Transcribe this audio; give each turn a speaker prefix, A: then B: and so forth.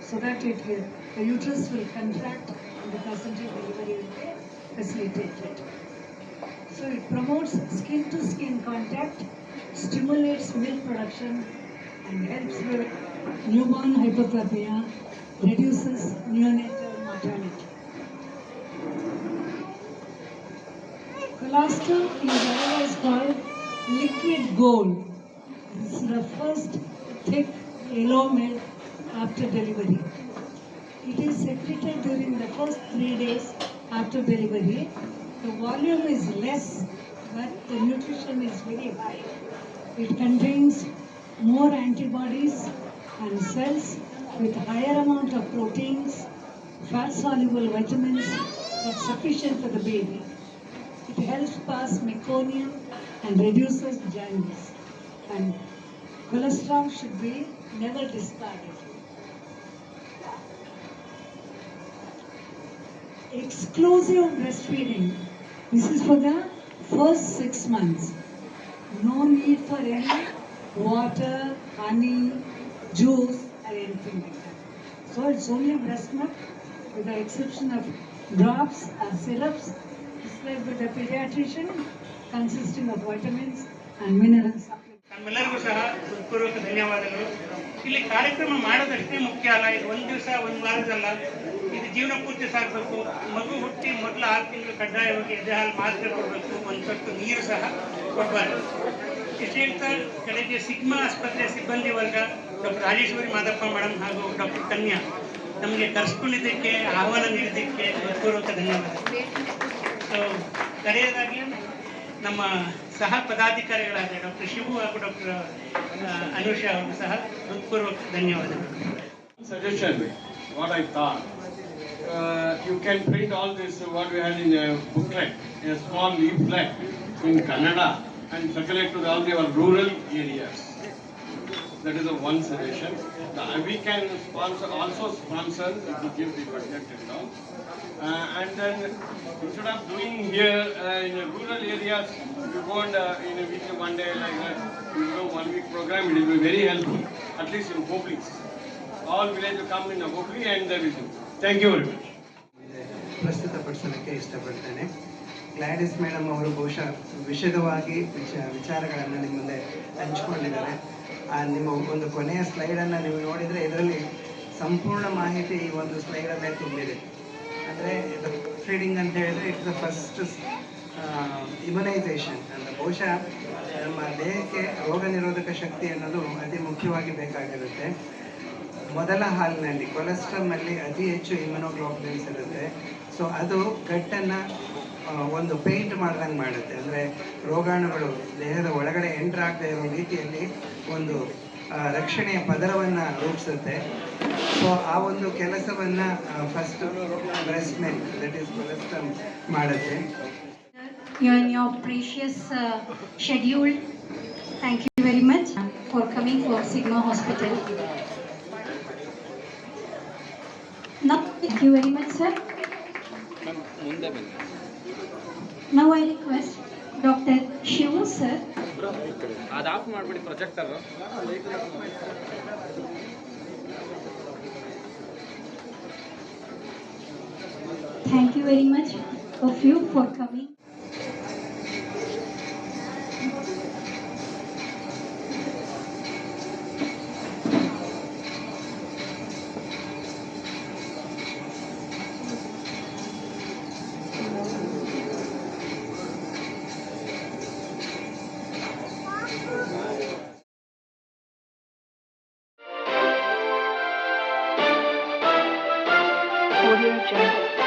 A: so that the uterus will contract and the placental delivery will be facilitated. So it promotes skin to skin contact, stimulates milk production and helps with newborn hypothermia, reduces neonatal mortality. Colostrum is otherwise called liquid gold. This is the first thick yellow milk after delivery. It is secreted during the first 3 days after delivery. The volume is less, but the nutrition is very high. It contains more antibodies and cells with higher amount of proteins, fat-soluble vitamins that's sufficient for the baby. It helps pass meconium and reduces jaundice. And colostrum should be never discarded. Exclusive breastfeeding. This is for the first 6 months. No need for any water, honey, juice or anything like that. So it's only breast milk with the exception of drops or syrups prescribed by the pediatrician consisting of vitamins and mineral supplements.
B: ನಮ್ಮೆಲ್ಲರಿಗೂ ಸಹ ಹೃತ್ಪೂರ್ವಕ ಧನ್ಯವಾದಗಳು. ಇಲ್ಲಿ ಕಾರ್ಯಕ್ರಮ ಮಾಡೋದಷ್ಟೇ ಮುಖ್ಯ ಅಲ್ಲ, ಇದು ಒಂದು ದಿವಸ ಒಂದು ವಾರದಲ್ಲ, ಇದು ಜೀವನ ಪೂರ್ತಿ ಸಾಗಬೇಕು. ಮಗು ಹುಟ್ಟಿ ಮೊದಲು 6 ತಿಂಗಳು ಕಡ್ಡಾಯವಾಗಿ ಎದೆ ಹಾಲು ಮಾತ್ರ ಕೊಡಬೇಕು, ಒಂದು ತೊಟ್ಟು ನೀರು ಸಹ ಕೊಡಬಾರ್ದು. ಇಷ್ಟು ಹೇಳ್ತಾ ಕಡೆಗೆ ಸಿಗ್ಮಾ ಆಸ್ಪತ್ರೆ ಸಿಬ್ಬಂದಿ ವರ್ಗ ಡಾಕ್ಟರ್ ರಾಜೇಶ್ವರಿ ಮಾದಪ್ಪ ಮೇಡಮ್ ಹಾಗೂ ಡಾಕ್ಟರ್ ಕನ್ಯಾ ನಮಗೆ ಕರೆಸ್ಕೊಂಡಿದ್ದಕ್ಕೆ ಆಹ್ವಾನ ನೀಡಿದ್ದಕ್ಕೆ ಹೃತ್ಪೂರ್ವಕ ಧನ್ಯವಾದಗಳು. ಸೊ ಕಡೆಯದಾಗಿ ನಮ್ಮ ಸಹ ಪದಾಧಿಕಾರಿಗಳಾದ ಡಾಕ್ಟರ್ ಶಿವು ಹಾಗೂ ಡಾಕ್ಟರ್ ಅನುಷಾ ಅವರು ಸಹ ಹೃತ್ಪೂರ್ವಕ ಧನ್ಯವಾದಗಳು.
C: Suggestion, what I thought, you can print all this what we had in a booklet, a small leaflet in Kannada and circulate to all the rural areas. That is the one suggestion. We can also sponsor to give the budget and all. And then instead of doing here in the rural areas, we go and in a week, one day like that, we do 1 week program. It will be very helpful, at least in Hubli. All village will come in Hubli and they will do. Thank you very much.
D: ಪ್ರಸ್ತುತಪಡಿಸಲಿಕ್ಕೆ ಇಷ್ಟಪಡ್ತೇನೆ. Gladys madam ಅವರು ಬಹುಶಃ ವಿಶದವಾಗಿ ವಿಚಾರಗಳನ್ನು ನಿಮ್ಮ ಮುಂದೆ ಹಂಚಿಕೊಂಡಿದ್ದಾರೆ. ನಿಮ್ಮ ಒಂದು ಕೊನೆಯ ಸ್ಲೈಡನ್ನು ನೀವು ನೋಡಿದರೆ ಇದರಲ್ಲಿ ಸಂಪೂರ್ಣ ಮಾಹಿತಿ ಈ ಒಂದು ಸ್ಲೈಡಲ್ಲೇ ತುಂಬಿದೆ. ಅಂದರೆ ಇದು ಫೀಡಿಂಗ್ ಅಂತ ಹೇಳಿದ್ರೆ ಇಟ್ಸ್ ದ ಫಸ್ಟ್ ಇಮ್ಯುನೈಸೇಷನ್ ಅಂತ. ಬಹುಶಃ ನಮ್ಮ ದೇಹಕ್ಕೆ ರೋಗ ನಿರೋಧಕ ಶಕ್ತಿ ಅನ್ನೋದು ಅತಿ ಮುಖ್ಯವಾಗಿ ಬೇಕಾಗಿರುತ್ತೆ. ಮೊದಲ ಹಾಲಿನಲ್ಲಿ ಕೊಲೆಸ್ಟ್ರಾಲ್ನಲ್ಲಿ ಅತಿ ಹೆಚ್ಚು ಇಮ್ಯುನೋಗ್ಲೋಬುಲಿನ್ಸ್ ಇರುತ್ತೆ. ಸೊ ಅದು ಗಟ್ಟನ್ನು ಒಂದು ಪೇಂಟ್ ಮಾಡ್ದಂಗೆ ಮಾಡುತ್ತೆ. ಅಂದರೆ ರೋಗಾಣುಗಳು ದೇಹದ ಒಳಗಡೆ ಎಂಟ್ರ್ ಆಗದೆ ಇರೋ ರೀತಿಯಲ್ಲಿ ಒಂದು ರಕ್ಷಣೆಯ ಪದರವನ್ನು ರೂಪಿಸುತ್ತೆ. ಸೊ ಆ ಒಂದು ಕೆಲಸವನ್ನು first breast milk that is cholesterol ಮಾಡುತ್ತೆ.
E: In your precious schedule, thank you very much for coming for Sigma Hospital. Now, thank you very much, sir. Now I request Dr. Shivu sir.
F: ಅದು of ಮಾಡಿಬಿಡಿ projector.
E: Thank you very much of you for coming.
G: Audio Jungle.